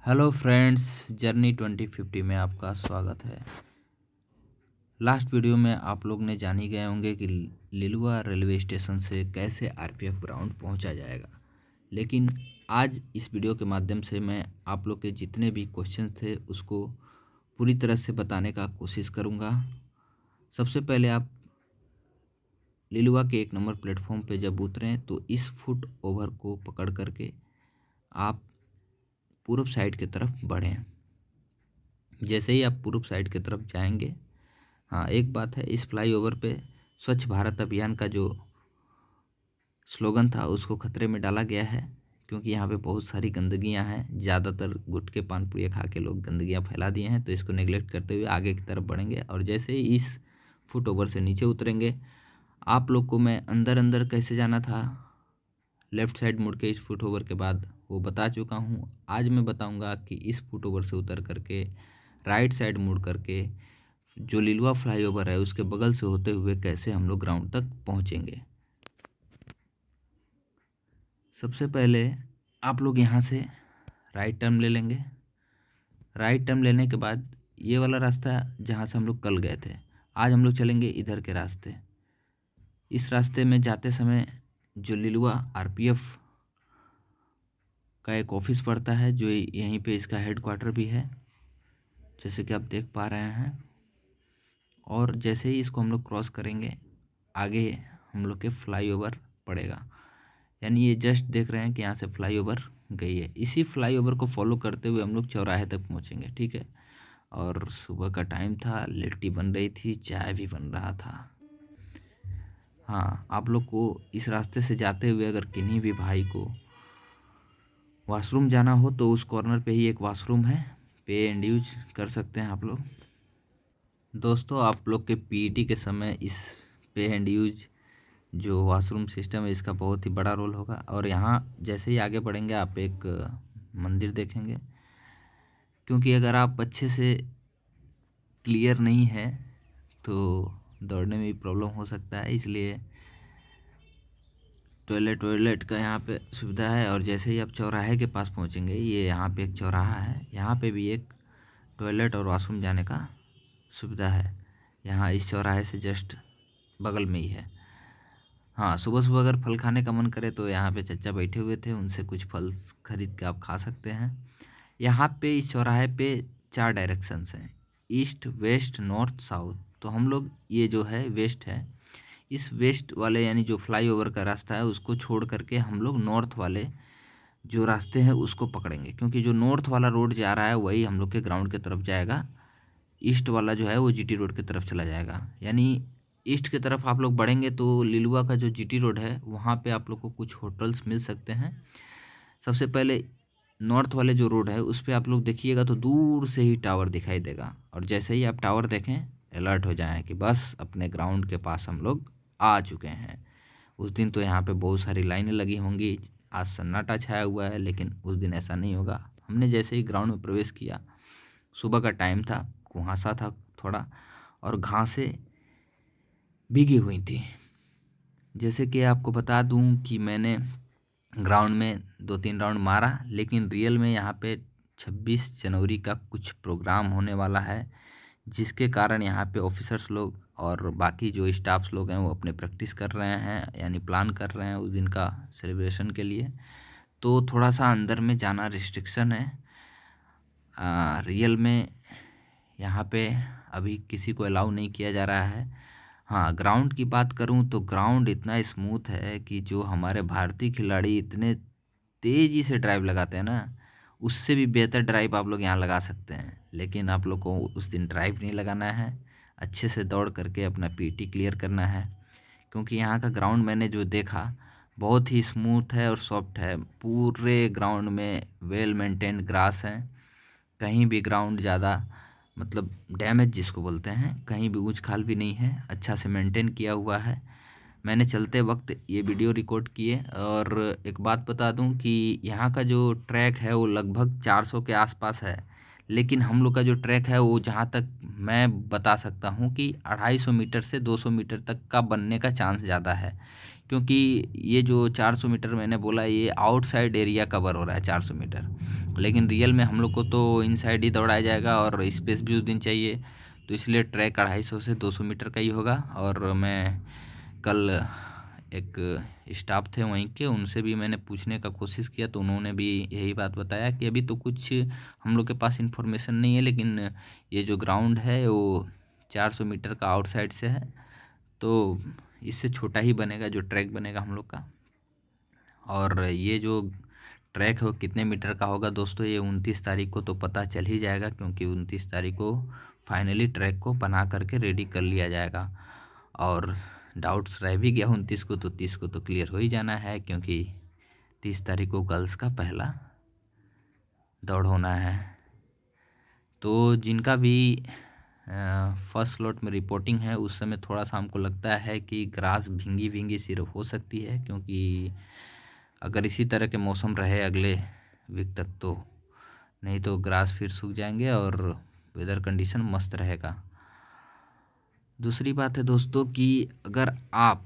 Hello friends, journey 2050 में आपका स्वागत है। लास्ट वीडियो में आप लोग ने जान ही गए होंगे कि लिलुआ रेलवे स्टेशन से कैसे आरपीएफ ग्राउंड पहुंचा जाएगा। लेकिन आज इस वीडियो के माध्यम से मैं आप लोग के जितने भी क्वेश्चन थे उसको पूरी तरह से बताने का कोशिश करूंगा। सबसे पहले आप लिलुआ के 1 नंबर प्लेटफॉर्म पे जब उतरें तो इस फुट ओवर को पकड़ करके आप पूर्व साइड की तरफ बढ़ें। जैसे ही आप पूर्व साइड की तरफ जाएंगे, हाँ एक बात है, इस फ्लाईओवर पे स्वच्छ भारत अभियान का जो स्लोगन था उसको खतरे में डाला गया है, क्योंकि यहाँ पे बहुत सारी गंदगियाँ हैं। ज़्यादातर गुटखे पान पुड़िया खा के लोग गंदगियाँ फैला दिए हैं, तो इसको नेगलेक्ट करते हुए आगे की तरफ बढ़ेंगे। और जैसे ही इस फुट ओवर से नीचे उतरेंगे, आप लोग को मैं अंदर अंदर कैसे जाना था, लेफ़्ट साइड मुड़ के इस फुट ओवर के बाद वो बता चुका हूँ। आज मैं बताऊँगा कि इस फुट ओवर से उतर करके राइट साइड मुड़ करके जो लिलुआ फ्लाईओवर है उसके बगल से होते हुए कैसे हम लोग ग्राउंड तक पहुंचेंगे। सबसे पहले आप लोग यहाँ से राइट टर्न ले लेंगे। राइट टर्न लेने के बाद ये वाला रास्ता जहाँ से हम लोग कल गए थे, आज हम लोग चलेंगे इधर के रास्ते। इस रास्ते में जाते समय जो लिलुआ आरपीएफ का एक ऑफिस पड़ता है, जो यहीं पे इसका हेडक्वार्टर भी है, जैसे कि आप देख पा रहे हैं। और जैसे ही इसको हम लोग क्रॉस करेंगे, आगे हम लोग के फ्लाईओवर पड़ेगा। यानी ये जस्ट देख रहे हैं कि यहाँ से फ्लाईओवर गई है। इसी फ्लाईओवर को फॉलो करते हुए हम लोग चौराहे तक पहुँचेंगे, ठीक है। और सुबह का टाइम था, लिट्टी बन रही थी, चाय भी बन रहा था। हाँ, आप लोग को इस रास्ते से जाते हुए अगर किन्हीं भी भाई को वॉशरूम जाना हो तो उस कॉर्नर पे ही एक वॉशरूम है, पे एंड यूज कर सकते हैं आप लोग। दोस्तों, आप लोग के पीईटी के समय इस पे एंड यूज जो वॉशरूम सिस्टम है इसका बहुत ही बड़ा रोल होगा। और यहाँ जैसे ही आगे बढ़ेंगे आप एक मंदिर देखेंगे, क्योंकि अगर आप अच्छे से क्लियर नहीं है तो दौड़ने में भी प्रॉब्लम हो सकता है, इसलिए टॉयलेट का यहाँ पे सुविधा है। और जैसे ही आप चौराहे के पास पहुँचेंगे, ये यहाँ पे एक चौराहा है, यहाँ पे भी एक टॉयलेट और वॉशरूम जाने का सुविधा है। यहाँ इस चौराहे से जस्ट बगल में ही है। हाँ, सुबह सुबह अगर फल खाने का मन करे तो यहाँ पे चचा बैठे हुए थे, उनसे कुछ फल खरीद के आप खा सकते हैं। यहाँ पे इस चौराहे पे 4 डायरेक्शंस हैं, ईस्ट, वेस्ट, नॉर्थ, साउथ। तो हम लोग ये जो है वेस्ट है, इस वेस्ट वाले यानी जो फ्लाईओवर का रास्ता है उसको छोड़ करके हम लोग नॉर्थ वाले जो रास्ते हैं उसको पकड़ेंगे, क्योंकि जो नॉर्थ वाला रोड जा रहा है वही हम लोग के ग्राउंड की तरफ जाएगा। ईस्ट वाला जो है वो जीटी रोड की तरफ चला जाएगा। यानी ईस्ट की तरफ आप लोग बढ़ेंगे तो लिलुआ का जो जीटी रोड है वहाँ पे आप लोग को कुछ होटल्स मिल सकते हैं। सबसे पहले नॉर्थ वाले जो रोड है उस पर आप लोग देखिएगा तो दूर से ही टावर दिखाई देगा, और जैसे ही आप टावर देखें अलर्ट हो जाएं कि बस अपने ग्राउंड के पास हम लोग आ चुके हैं। उस दिन तो यहाँ पे बहुत सारी लाइनें लगी होंगी, आज सन्नाटा छाया हुआ है, लेकिन उस दिन ऐसा नहीं होगा। हमने जैसे ही ग्राउंड में प्रवेश किया, सुबह का टाइम था, कुहासा था थोड़ा, और घासें भीगी हुई थी। जैसे कि आपको बता दूं कि मैंने ग्राउंड में 2-3 राउंड मारा, लेकिन रियल में यहाँ पे 26 जनवरी का कुछ प्रोग्राम होने वाला है, जिसके कारण यहाँ पे ऑफिसर्स लोग और बाकी जो स्टाफ्स लोग हैं वो अपने प्रैक्टिस कर रहे हैं, यानी प्लान कर रहे हैं उस दिन का सेलिब्रेशन के लिए। तो थोड़ा सा अंदर में जाना रिस्ट्रिक्शन है। रियल में यहाँ पे अभी किसी को अलाउ नहीं किया जा रहा है। हाँ, ग्राउंड की बात करूँ तो ग्राउंड इतना स्मूथ है कि जो हमारे भारतीय खिलाड़ी इतने तेज़ी से ड्राइव लगाते हैं ना, उससे भी बेहतर ड्राइव आप लोग यहाँ लगा सकते हैं। लेकिन आप लोग को उस दिन ड्राइव नहीं लगाना है, अच्छे से दौड़ करके अपना पीटी क्लियर करना है, क्योंकि यहाँ का ग्राउंड मैंने जो देखा बहुत ही स्मूथ है और सॉफ्ट है। पूरे ग्राउंड में वेल मेंटेन्ड ग्रास है, कहीं भी ग्राउंड ज़्यादा मतलब डैमेज जिसको बोलते हैं, कहीं भी ऊंच खाल भी नहीं है, अच्छा से मेंटेन किया हुआ है। मैंने चलते वक्त ये वीडियो रिकॉर्ड किए। और एक बात बता दूं कि यहाँ का जो ट्रैक है वो लगभग 400 के आसपास है, लेकिन हम लोग का जो ट्रैक है वो जहाँ तक मैं बता सकता हूँ कि 250 मीटर से 200 मीटर तक का बनने का चांस ज़्यादा है। क्योंकि ये जो 400 मीटर मैंने बोला ये आउटसाइड एरिया कवर हो रहा है 400 मीटर, लेकिन रियल में हम लोग को तो इनसाइड ही दौड़ाया जाएगा और स्पेस भी उस दिन चाहिए, तो इसलिए ट्रैक 250 से 200 मीटर का ही होगा। और मैं कल एक स्टाफ थे वहीं के, उनसे भी मैंने पूछने का कोशिश किया तो उन्होंने भी यही बात बताया कि अभी तो कुछ हम लोग के पास इन्फॉर्मेशन नहीं है, लेकिन ये जो ग्राउंड है वो 400 मीटर का आउटसाइड से है, तो इससे छोटा ही बनेगा जो ट्रैक बनेगा हम लोग का। और ये जो ट्रैक है वो कितने मीटर का होगा दोस्तों, ये 29 तारीख को तो पता चल ही जाएगा, क्योंकि 29 तारीख को फाइनली ट्रैक को बना करके रेडी कर लिया जाएगा। और डाउट्स रह भी गया 29 को, तो 30 को तो क्लियर हो ही जाना है, क्योंकि 30 तारीख को गर्ल्स का पहला दौड़ होना है। तो जिनका भी फर्स्ट स्लॉट में रिपोर्टिंग है उस समय थोड़ा सा हमको लगता है कि ग्रास भींगी भींगी सिर्फ हो सकती है, क्योंकि अगर इसी तरह के मौसम रहे अगले वीक तक तो, नहीं तो ग्रास फिर सूख जाएंगे और वेदर कंडीशन मस्त रहेगा। दूसरी बात है दोस्तों कि अगर आप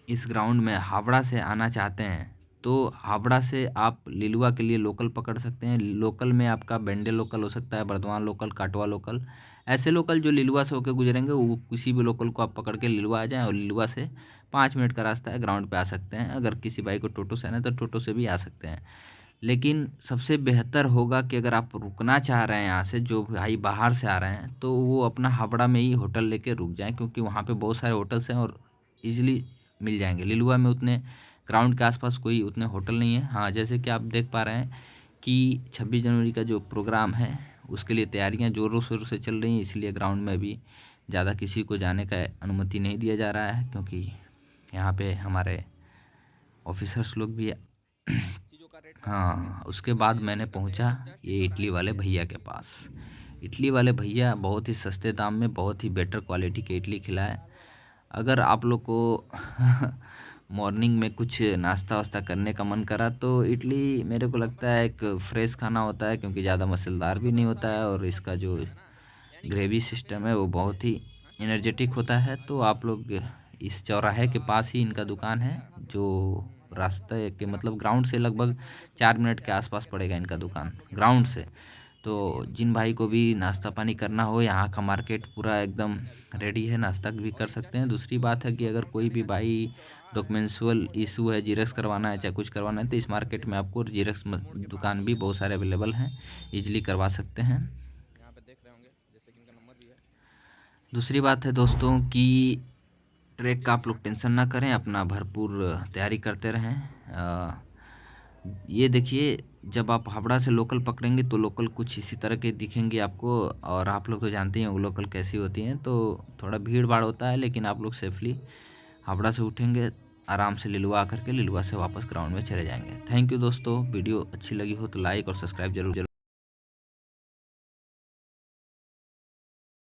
इस ग्राउंड में हावड़ा से आना चाहते हैं तो हावड़ा से आप लिलुआ के लिए लोकल पकड़ सकते हैं। लोकल में आपका बेंडे लोकल हो सकता है, बर्धमान लोकल, काटवा लोकल, ऐसे लोकल जो लिलुआ से होकर गुजरेंगे वो किसी भी लोकल को आप पकड़ के लिलुआ आ जाएं, और लिलुआ से 5 मिनट का रास्ता है, ग्राउंड पे आ सकते हैं। अगर किसी भाई को टोटो से आना है तो टोटो से भी आ सकते हैं। लेकिन सबसे बेहतर होगा कि अगर आप रुकना चाह रहे हैं यहाँ से, जो भाई बाहर से आ रहे हैं, तो वो अपना हावड़ा में ही होटल लेके रुक जाएं, क्योंकि वहाँ पे बहुत सारे होटल्स हैं और इजीली मिल जाएंगे। लिलुआ में उतने ग्राउंड के आसपास कोई उतने होटल नहीं है। हाँ, जैसे कि आप देख पा रहे हैं कि 26 जनवरी का जो प्रोग्राम है उसके लिए तैयारियां ज़ोरों शोरों से चल रही हैं, इसलिए ग्राउंड में भी ज़्यादा किसी को जाने का अनुमति नहीं दिया जा रहा है, क्योंकि यहाँ पे हमारे ऑफिसर्स लोग भी हाँ। उसके बाद मैंने पहुँचा ये इडली वाले भैया के पास। इडली वाले भैया बहुत ही सस्ते दाम में बहुत ही बेटर क्वालिटी के इडली खिलाए। अगर आप लोग को मॉर्निंग में कुछ नाश्ता वास्ता करने का मन करा तो इडली मेरे को लगता है एक फ्रेश खाना होता है, क्योंकि ज़्यादा मसालेदार भी नहीं होता है और इसका जो ग्रेवी सिस्टम है वो बहुत ही एनर्जेटिक होता है। तो आप लोग इस चौराहे के पास ही इनका दुकान है, जो रास्ते के मतलब ग्राउंड से लगभग 4 मिनट के आसपास पड़ेगा इनका दुकान ग्राउंड से। तो जिन भाई को भी नाश्ता पानी करना हो, यहाँ का मार्केट पूरा एकदम रेडी है, नाश्ता भी कर सकते हैं। दूसरी बात है कि अगर कोई भी भाई डॉक्यूमेंटुअल इशू है, जीरेक्स करवाना है चाहे कुछ करवाना है, तो इस मार्केट में आपको जीरेक्स दुकान भी बहुत सारे अवेलेबल हैं, ईजिली करवा सकते हैं। दूसरी बात है दोस्तों कि ट्रैक का आप लोग टेंशन ना करें, अपना भरपूर तैयारी करते रहें। ये देखिए, जब आप हावड़ा से लोकल पकड़ेंगे तो लोकल कुछ इसी तरह के दिखेंगे आपको, और आप लोग तो जानते ही हैं वो लोकल कैसी होती हैं, तो थोड़ा भीड़ भाड़ होता है, लेकिन आप लोग सेफली हावड़ा से उठेंगे, आराम से लिलुआ आकर के लिलुआ से वापस ग्राउंड में चले जाएंगे। थैंक यू दोस्तों, वीडियो अच्छी लगी हो तो लाइक और सब्सक्राइब जरूर